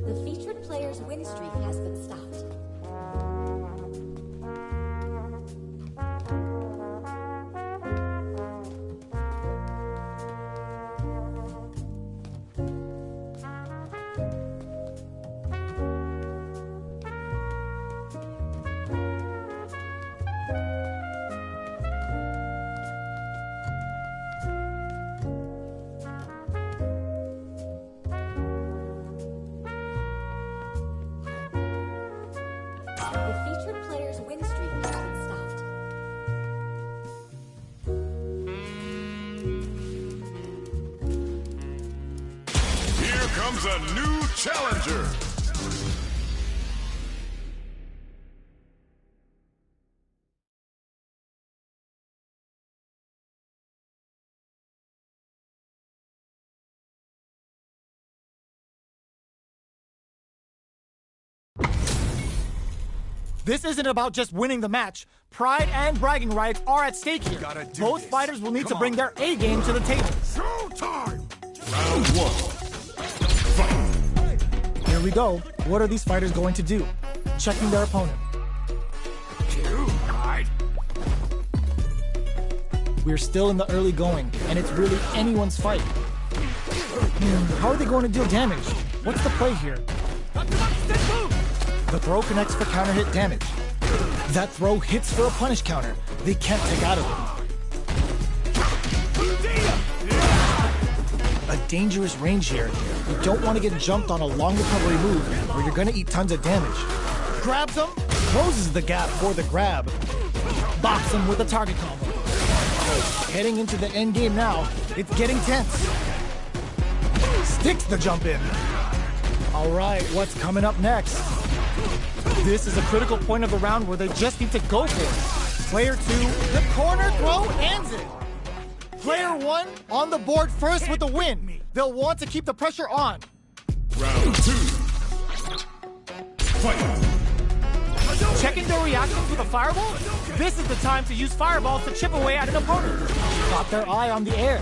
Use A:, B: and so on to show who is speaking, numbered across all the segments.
A: The featured player's win streak has been stopped. The featured player's win streak has been stopped.
B: Here comes a new challenger.
C: This isn't about just winning the match. Pride and bragging rights are at stake here. Both fighters will need to bring their A game to the table.
B: Showtime! Round one. Fight!
C: Here we go. What are these fighters going to do? Checking their opponent. We're still in the early going, and it's really anyone's fight. How are they going to deal damage? What's the play here? The throw connects for counter hit damage. That throw hits for a punish counter. They can't take out of it. A dangerous range here. You don't want to get jumped on a long recovery move where you're going to eat tons of damage. Grabs him, closes the gap for the grab. Bops him with a target combo. Heading into the end game now, it's getting tense. Sticks the jump in. All right, what's coming up next? This is a critical point of the round where they just need to go for it. Player 2, the corner throw ends it. Player 1 on the board first with the win. They'll want to keep the pressure on.
B: Round 2. Fight!
C: Checking their reactions with a fireball? This is the time to use fireballs to chip away at an opponent. Got their eye on the air.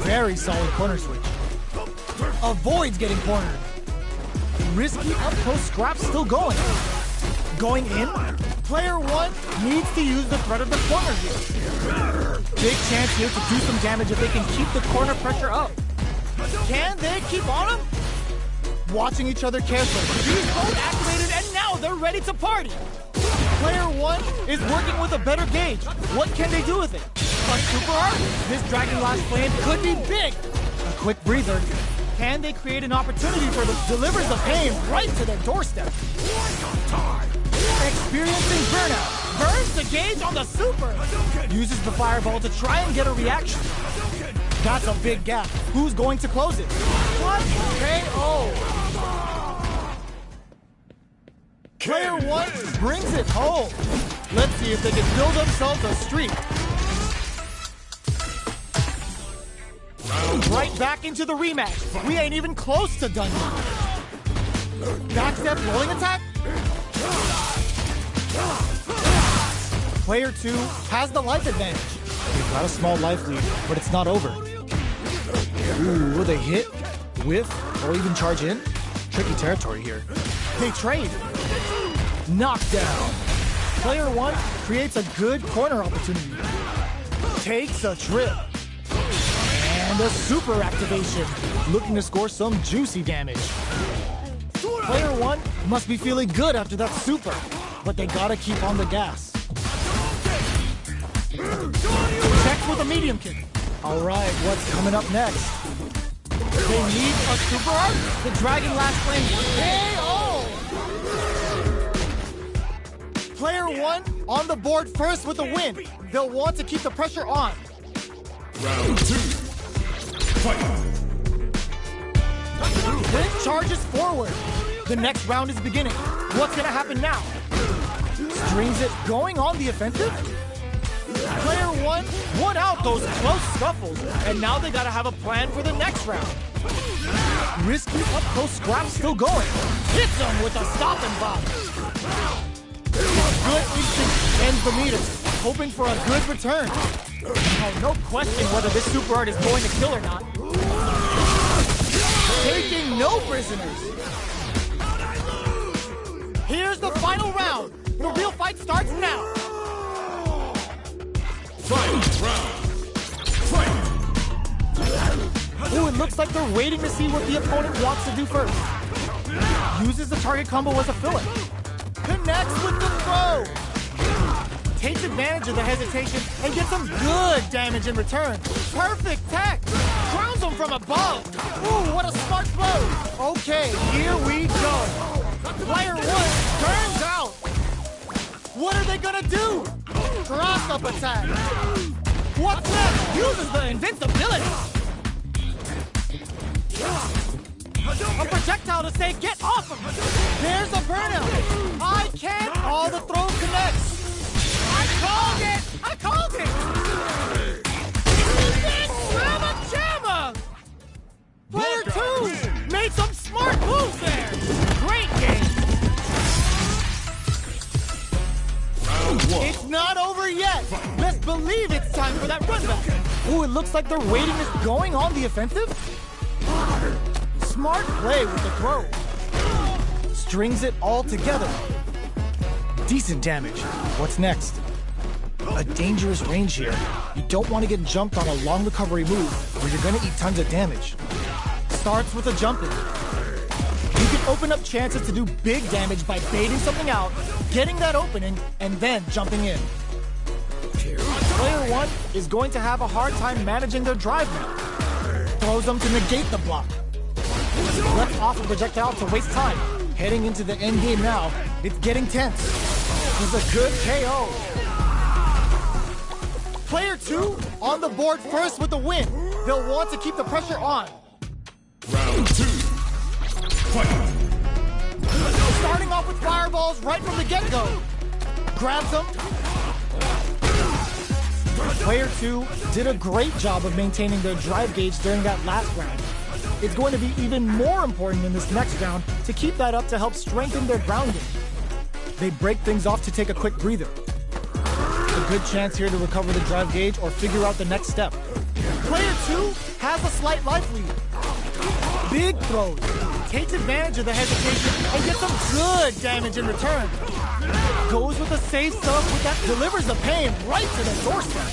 C: Very solid corner switch. Avoids getting cornered. Risky up-close scrap still going. Going in, player 1 needs to use the threat of the corner here. Big chance here to do some damage if they can keep the corner pressure up. Can they keep on him? Watching each other carefully. He's both activated and now they're ready to party. Player 1 is working with a better gauge. What can they do with it? A super art? This Dragon Last Flame could be big. A quick breather. Can they create an opportunity for the delivers the pain right to their doorstep? Experiencing burnout. Burns the gauge on the super. Uses the fireball to try and get a reaction. That's a big gap. Who's going to close it? What? KO. Player 1 brings it home. Let's see if they can build themselves a streak. Right back into the rematch. We ain't even close to done yet. Backstep rolling attack? Player 2 has the life advantage. They've got a small life lead, but it's not over. Ooh, will they hit, whiff, or even charge in? Tricky territory here. They trade. Knockdown. Player 1 creates a good corner opportunity. Takes a trip. And a super activation, looking to score some juicy damage. Player 1 must be feeling good after that super, but they gotta keep on the gas. Checks with a medium kick. All right, what's coming up next? They need a super art? The Dragon Last Flame KO! Player 1 on the board first with a win. They'll want to keep the pressure on.
B: Round 2. Fight!
C: Then charges forward. The next round is beginning. What's gonna happen now? Strings it going on the offensive? Player 1 won out those close scuffles, and now they gotta have a plan for the next round. Risky up-close scrap still going. Hits him with a stop and bop. Good instinct ends the meter, hoping for a good return. Oh, no question whether this super art is going to kill or not. taking no prisoners. Here's the final round. The real fight starts now. Oh, it looks like they're waiting to see what the opponent wants to do first. Uses the target combo as a filler. Connects with the throw. Takes advantage of the hesitation and gets some good damage in return. Perfect tech. Drowns him from above. Ooh, what a smart blow. Okay, here we go. Player one turns out. What are they gonna do? Cross-up attack. What's next? Uses the invincibility. A projectile to say, get off of me. There's a burnout. I can't. All the throw connects. I called it. I called it. Big Mama Jamma. Player two made some smart moves there. Great game. It's not over yet. Let's believe it's time for that run back. Ooh, it looks like they're waiting is going on the offensive. Smart play with the throw. Strings it all together. Decent damage. What's next? A dangerous range here. You don't want to get jumped on a long recovery move where you're going to eat tons of damage. Starts with a jump in. You can open up chances to do big damage by baiting something out, getting that opening, and then jumping in. Player one is going to have a hard time managing their drive now. Throws them to negate the block. Left off a projectile to waste time. Heading into the end game now, it's getting tense. It's a good KO. Player two on the board first with the win. They'll want to keep the pressure on.
B: Round two. Fight.
C: Starting off with fireballs right from the get-go. Grabs them. Player two did a great job of maintaining their drive gauge during that last round. It's going to be even more important in this next round to keep that up to help strengthen their grounding. They break things off to take a quick breather. A good chance here to recover the drive gauge or figure out the next step. Player two has a slight life lead. Big throws. Takes advantage of the hesitation and gets some good damage in return. Goes with a safe sub with that delivers the pain right to the doorstep.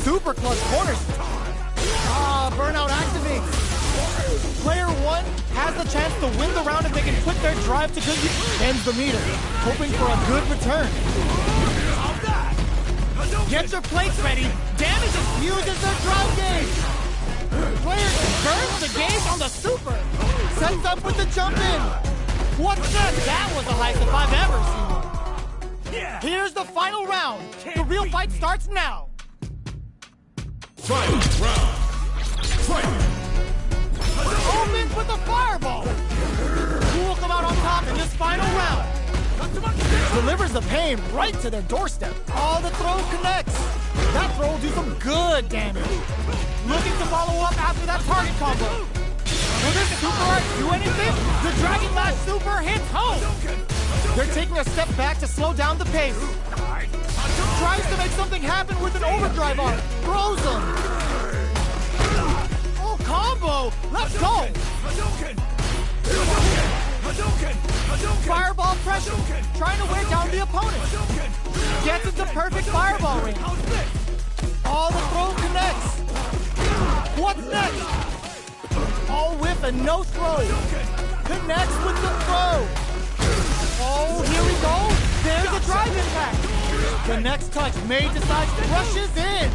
C: Super clutch corners. Burnout activates. Player one has the chance to win the round if they can put their drive to good use. Ends the meter, hoping for a good return. Get your plates ready. Damage infuses their drive gauge. Player burns the gauge on the super. Sets up with the jump in. What's next? That was the highest if I've ever seen one. Here's the final round. The real fight starts now.
B: Final round. Fight.
C: Opens with a fireball. Who will come out on top in this final round? Delivers the pain right to their doorstep. All the throw connects. That throw will do some good damage. Looking to follow up after that target combo. Will this super art do anything? The Dragon Lash super hits home. They're taking a step back to slow down the pace. Tries to make something happen with an overdrive art. Throws them. Oh, combo. Let's go. Fireball pressure. Trying to wear down the opponent. Gets into perfect fireball range. All the throw connects. What's next? All whiff and no throw. Connects with the throw. Oh, here we go. There's a drive impact. The next touch, May decides rushes in.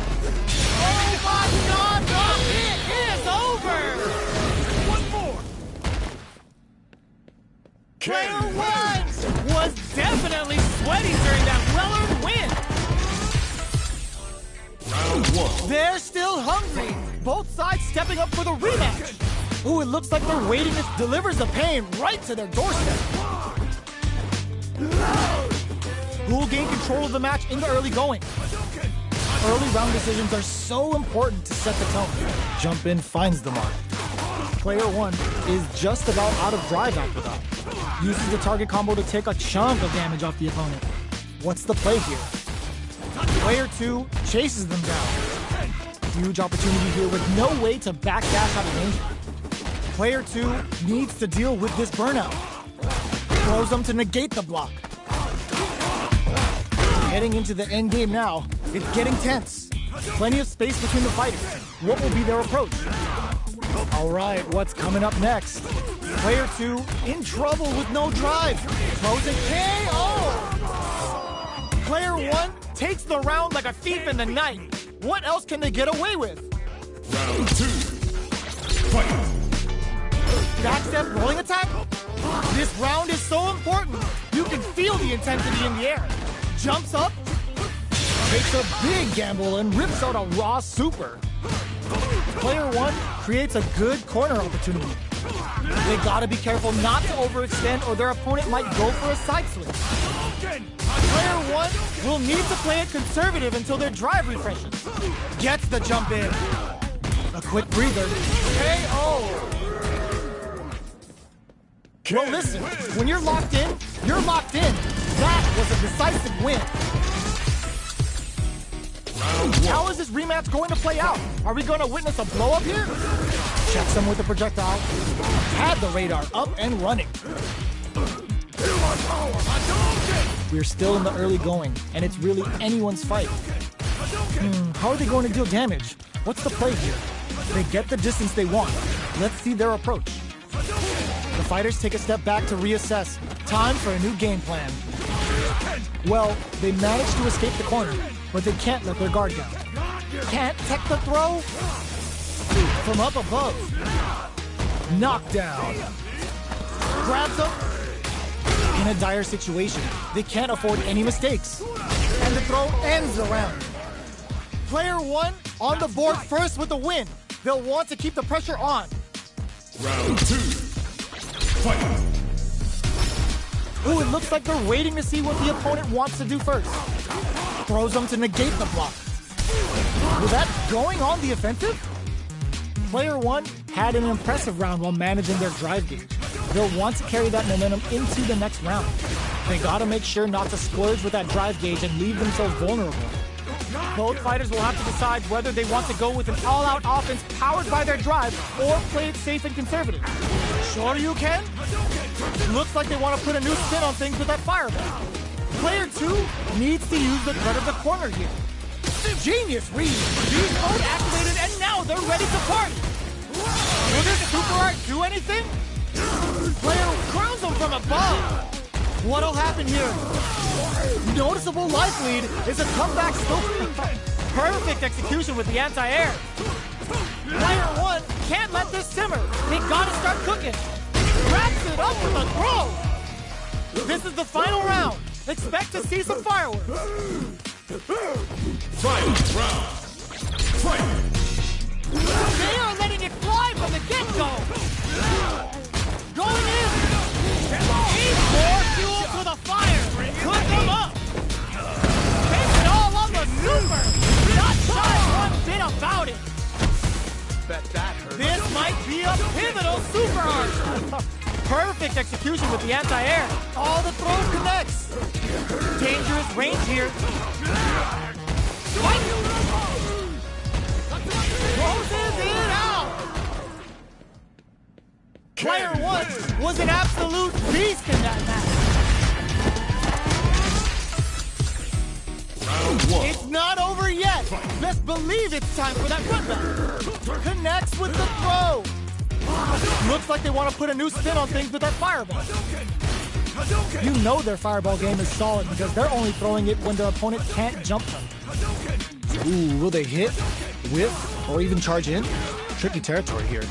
C: Oh my God, it is over.
B: One more.
C: Player one was definitely sweating during that well-earned win.
B: Round one.
C: They're still hungry. Both sides stepping up for the rematch. Ooh, it looks like their waitiness delivers the pain right to their doorstep. Who will gain control of the match in the early going? Early round decisions are so important to set the tone. Jump in finds the mark. Player one is just about out of drive after that. Uses the target combo to take a chunk of damage off the opponent. What's the play here? Player two chases them down. Huge opportunity here with no way to backdash out of danger. Player 2 needs to deal with this burnout. Throws them to negate the block. Heading into the end game now, it's getting tense. Plenty of space between the fighters. What will be their approach? All right, what's coming up next? Player 2 in trouble with no drive. Throws a KO! Player 1 takes the round like a thief in the night. What else can they get away with?
B: Round 2. Fight.
C: Backstep rolling attack? This round is so important. You can feel the intensity in the air. Jumps up, takes a big gamble and rips out a raw super. Player 1 creates a good corner opportunity. They gotta be careful not to overextend or their opponent might go for a side switch. Player 1 will need to play it conservative until their drive refreshes. Gets the jump in. A quick breather. KO! Well, listen, when you're locked in, you're locked in. That was a decisive win. How is this rematch going to play out? Are we going to witness a blow-up here? Checks him with the projectile. Had the radar up and running. We're still in the early going, and it's really anyone's fight. How are they going to deal damage? What's the play here? They get the distance they want. Let's see their approach. The fighters take a step back to reassess. Time for a new game plan. Well, they managed to escape the corner, but they can't let their guard down. Can't tech the throw? From up above. Knockdown. Grabs him. In a dire situation, they can't afford any mistakes. And the throw ends the round. Player 1 on the board first with the win. They'll want to keep the pressure on.
B: Round 2. Fight.
C: Ooh, it looks like they're waiting to see what the opponent wants to do first. Throws them to negate the block. Was that going on the offensive? Player 1 had an impressive round while managing their drive gauge. They'll want to carry that momentum into the next round. They gotta make sure not to splurge with that drive gauge and leave themselves vulnerable. Both fighters will have to decide whether they want to go with an all-out offense powered by their drive or play it safe and conservative. Sure you can? Looks like they want to put a new spin on things with that fireball. Player 2 needs to use the threat of the corner here. Genius read! Beast mode activated and now they're ready to party! Will this super art do anything? Player crowns them from above! What'll happen here? Noticeable life lead is a comeback still. Perfect execution with the anti-air. Player 1 can't let this simmer. They gotta start cooking. Wraps it up with a throw. This is the final round. Expect to see some fireworks.
B: Final round. Fight.
C: They are letting it fly from the get-go. Going in. More fuel to the fire. Cook them up. Takes it all on the super. Not shy one bit about it.
B: Bet that hurt.
C: This might be a pivotal super arc. Perfect execution with the anti-air. All the throws connects. Dangerous range here. Closes it out. Player 1 was an absolute beast in that match.
B: Round 1.
C: It's not over yet. Best believe it's time for that comeback. Connects with the throw. Looks like they want to put a new spin on things with that fireball. You know their fireball game is solid because they're only throwing it when their opponent can't jump them. Ooh, will they hit, whip, or even charge in? Tricky territory here.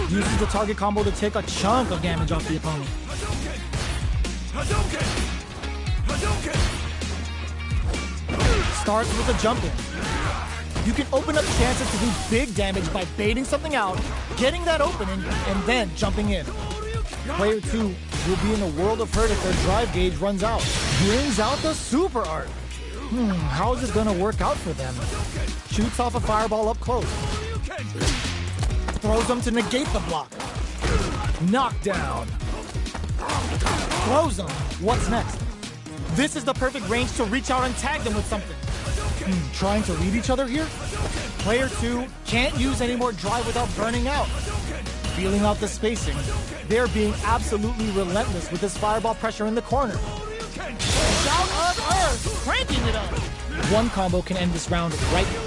C: Uses the target combo to take a chunk of damage off the opponent. Starts with a jump in. You can open up chances to do big damage by baiting something out, getting that opening, and then jumping in. Player 2 will be in a world of hurt if their drive gauge runs out. Brings out the super art. How is this gonna work out for them? Shoots off a fireball up close. Throws them to negate the block. Knockdown. Throws them. What's next? This is the perfect range to reach out and tag them with something. Trying to read each other here? Player 2 can't use any more drive without burning out. feeling out the spacing. They're being absolutely relentless with this fireball pressure in the corner.
D: Shout of Earth, cranking it up.
C: One combo can end this round right now.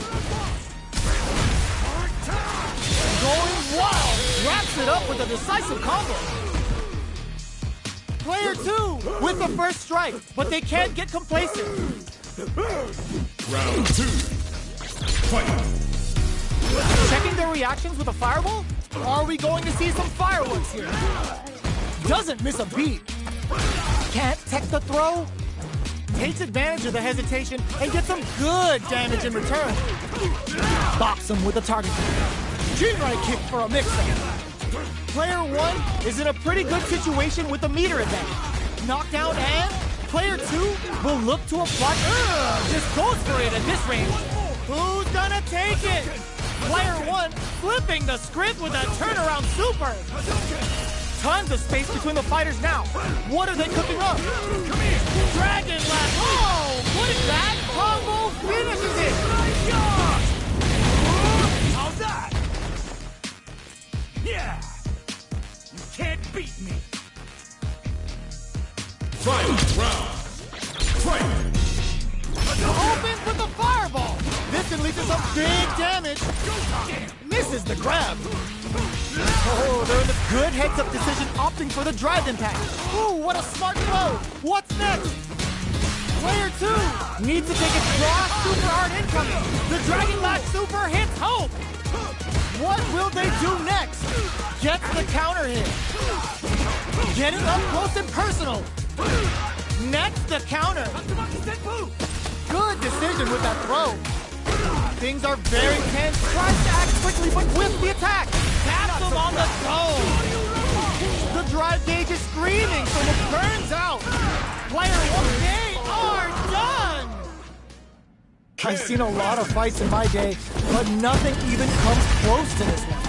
D: Going wild, wraps it up with a decisive combo.
C: Player 2 with the first strike, but they can't get complacent.
B: Round 2. Fight.
C: Checking their reactions with a fireball? Are we going to see some fireworks here? Doesn't miss a beat. Can't tech the throw? Takes advantage of the hesitation and gets some good damage in return. Bops him with a target. G-right kick for a mix-up. Player 1 is in a pretty good situation with the meter advantage. Knockdown and player 2 will look to apply. Just goes for it at this range. Who's gonna take it? Player 1 flipping the script with a turnaround super. Tons of space between the fighters now. What are they cooking up?
D: Dragon Lash. Oh, what is that?
C: Combo finishes it.
D: How's that? Yeah. You can't beat me.
B: Final round. Fight.
C: Opens with the fireball. This can lead to some big damage. Misses the grab. Oh, they're in a good heads-up decision, opting for the drive impact. Ooh, what a smart throw. What's next? Player 2 needs to take a draw super hard incoming. The Dragon Lash super hits home. What will they do next? Gets the counter hit. Getting up close and personal. Next, the counter. Good decision with that throw. Things are very tense. Tries to act quickly, but with the attack. Taps him on the toe. The drive gauge is screaming, so it burns out. Player 1, they are done. I've seen a lot of fights in my day, but nothing even comes close to this one.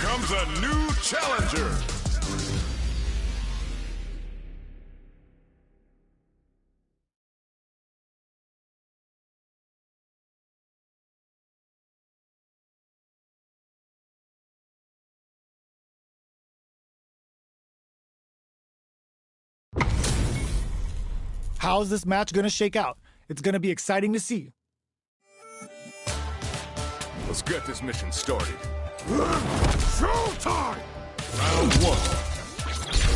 B: Comes a new challenger.
C: How's this match gonna shake out? It's gonna be exciting to see.
B: Let's get this mission started. Showtime! Round 1.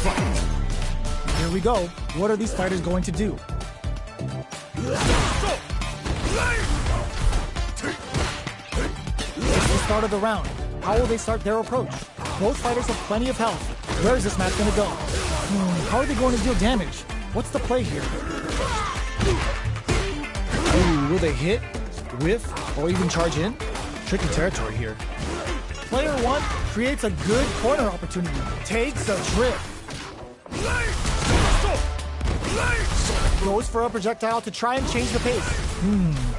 B: Fight!
C: Here we go. What are these fighters going to do? It's the start of the round. How will they start their approach? Both fighters have plenty of health. Where is this match going to go? How are they going to deal damage? What's the play here? Ooh, will they hit, whiff, or even charge in? Tricky territory here. Player 1 creates a good corner opportunity. Takes a trip. Goes for a projectile to try and change the pace.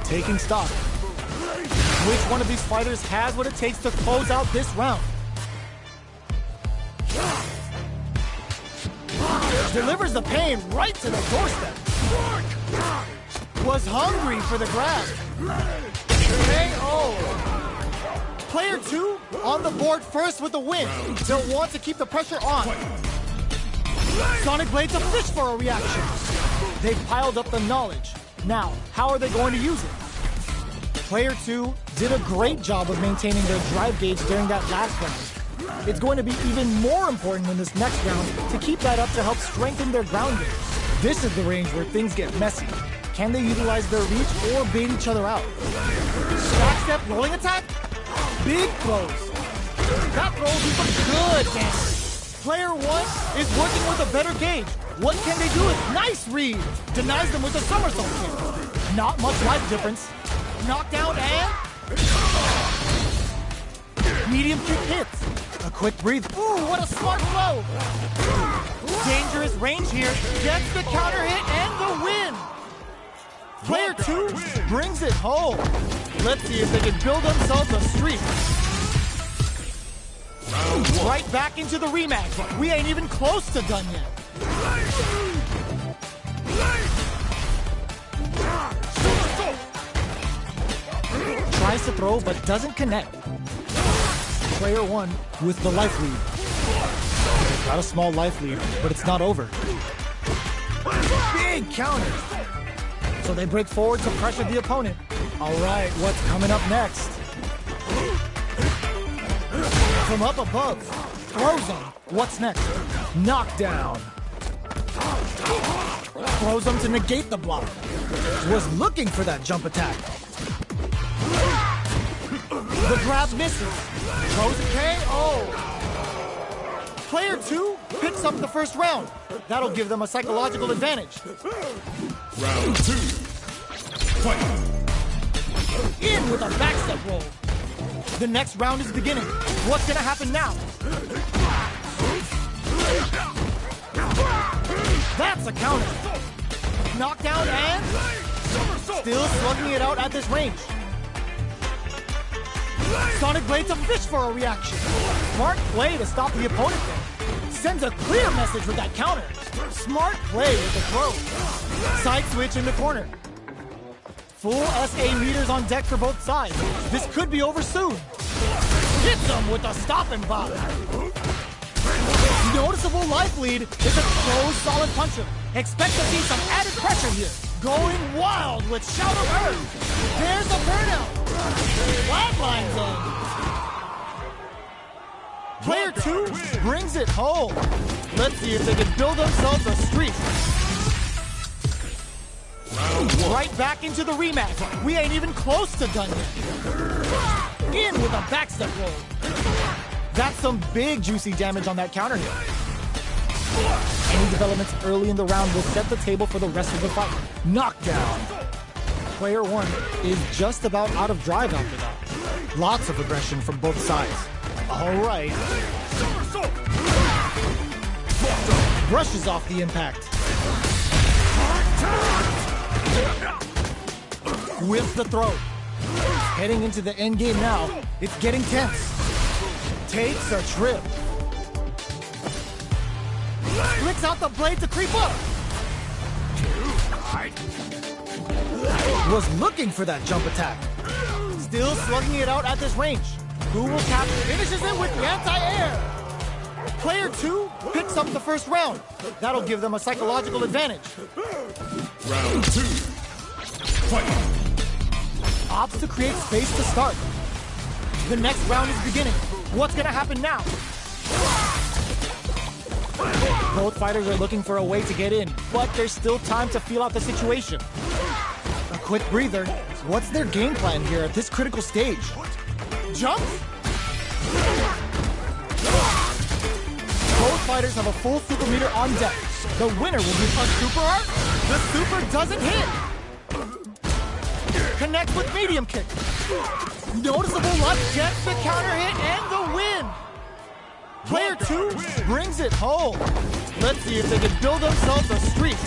C: Taking stock. Which one of these fighters has what it takes to close out this round? Delivers the pain right to the doorstep. Was hungry for the grab. KO. Player 2 on the board first with the win. They'll want to keep the pressure on. Sonic Blade's a fish for a reaction. They've piled up the knowledge. Now, how are they going to use it? Player 2 did a great job of maintaining their drive gauge during that last round. It's going to be even more important in this next round to keep that up to help strengthen their ground gauge. This is the range where things get messy. Can they utilize their reach or bait each other out? Backstep rolling attack? Big throws. That throw will do some good damage. Player 1 is working with a better gauge. What can they do? Nice read. Denies them with a somersault kick. Not much life difference. Knockdown and... medium kick hits. A quick breathe. Ooh, what a smart blow. Dangerous range here. Gets the counter hit and the win. Player 2 brings it home. Let's see if they can build themselves a streak. Right back into the rematch. We ain't even close to done yet. Tries to throw but doesn't connect. Player 1 with the life lead. Got a small life lead, but it's not over. Big counter. So they break forward to pressure the opponent. All right, what's coming up next? From up above, throws him. What's next? Knockdown. Throws him to negate the block. Was looking for that jump attack. The grab misses. Throws a KO. Player 2 picks up the first round. That'll give them a psychological advantage.
B: Round 2. Fight.
C: In with a backstep roll. The next round is beginning. What's gonna happen now? That's a counter. Knockdown and... still slugging it out at this range. Sonic Blade's a fish for a reaction. Smart play to stop the opponent there. Sends a clear message with that counter. Smart play with the throw. Side switch in the corner. Full SA meters on deck for both sides. This could be over soon. Hits him with a stop and pop. Noticeable life lead is a close solid puncher. Expect to see some added pressure here. Going wild with Shout of Earth. There's a burnout. Flatlines in. Player 2 brings it home. Let's see if they can build themselves a streak. Right back into the rematch. We ain't even close to done yet. In with a backstep roll. That's some big juicy damage on that counter hit. Any developments early in the round will set the table for the rest of the fight. Knockdown. Player 1 is just about out of drive after that. Lots of aggression from both sides. All right. Brushes off the impact. Whips the throw. Heading into the end game now. It's getting tense. Takes a trip. Flicks out the blade to creep up. Was looking for that jump attack. Still slugging it out at this range. Who will capture? Finishes it with the anti-air. Player 2 picks up the first round. That'll give them a psychological advantage.
B: Round 2. Fight.
C: Opts to create space to start. The next round is beginning. What's gonna happen now? Both fighters are looking for a way to get in, but there's still time to feel out the situation. A quick breather. What's their game plan here at this critical stage? Jump? Both fighters have a full super meter on deck. The winner will be a super art. The super doesn't hit. Connect with medium kick. Noticeable luck gets the counter hit and the win. Player 2 brings it home. Let's see if they can build themselves a streak.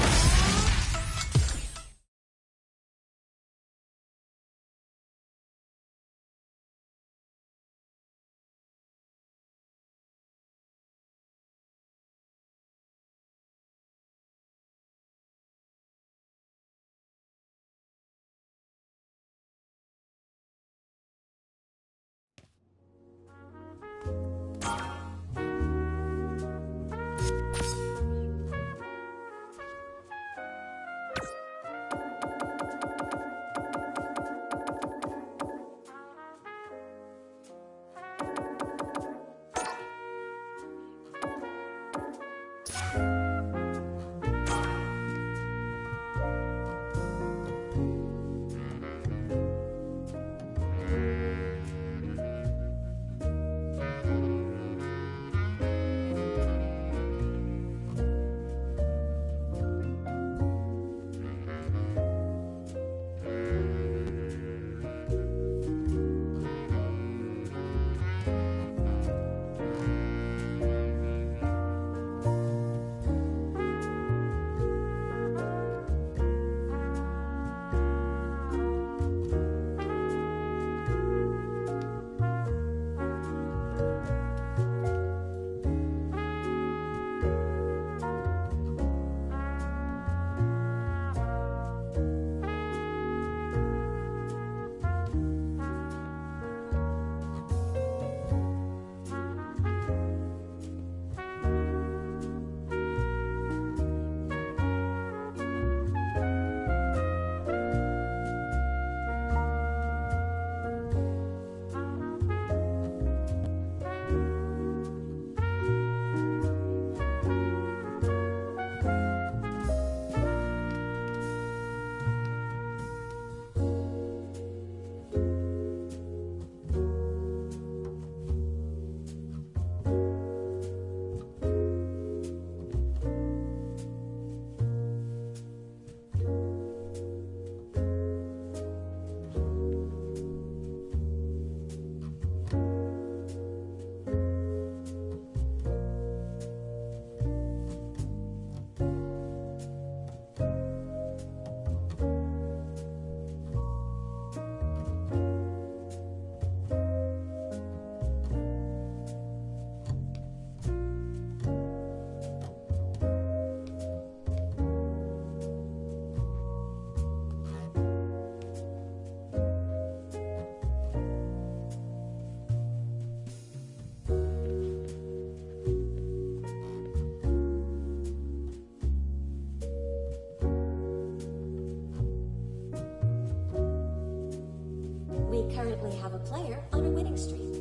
A: currently have a player on a winning streak.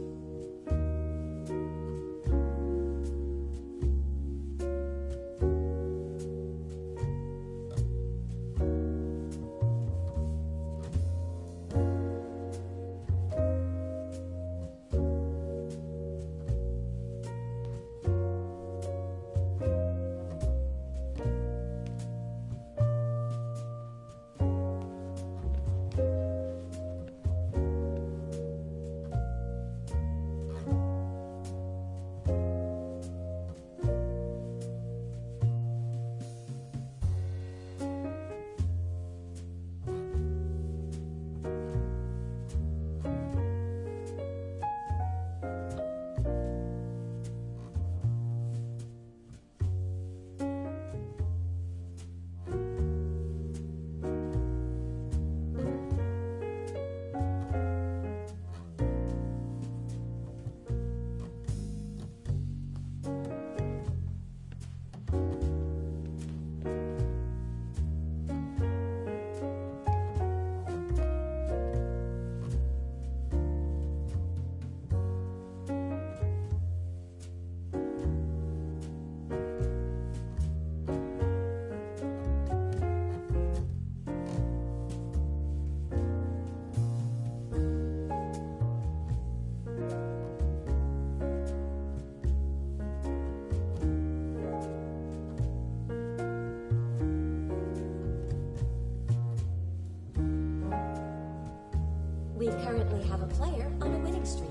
A: We currently have a player on a winning streak.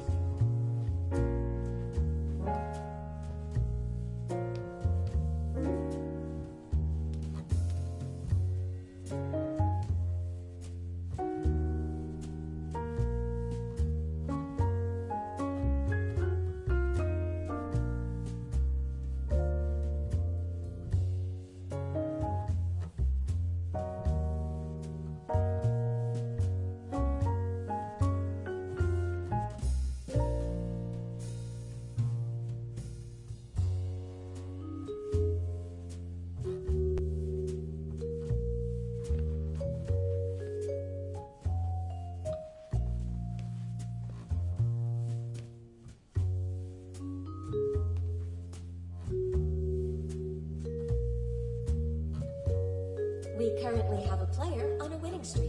A: We currently have a player on a winning streak.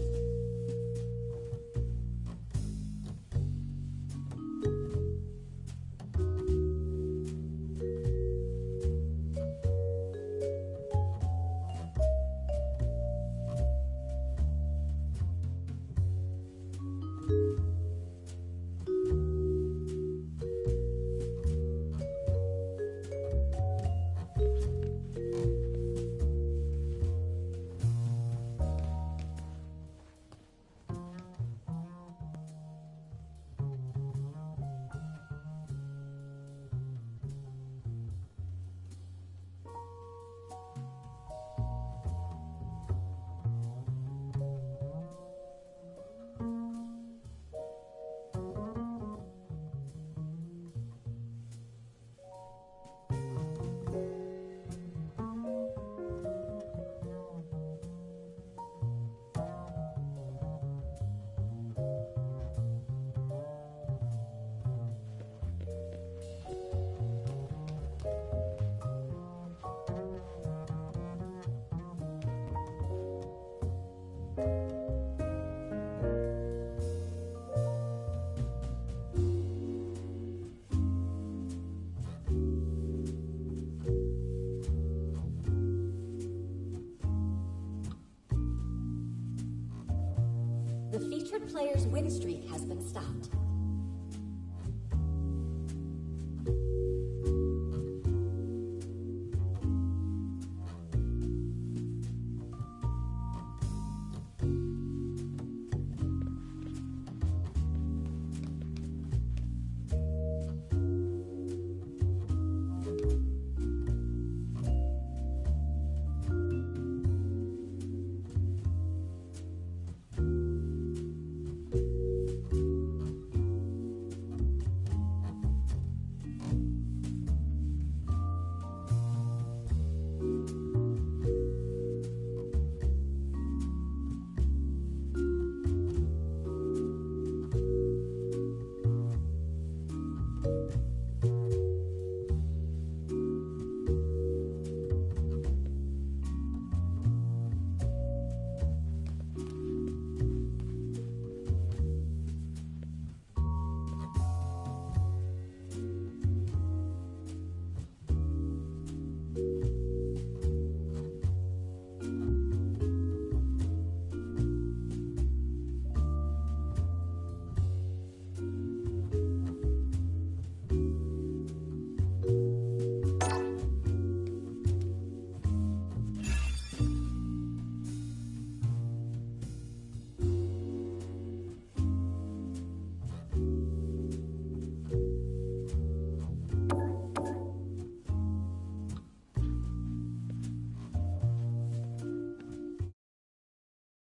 A: The featured player's win streak has been stopped.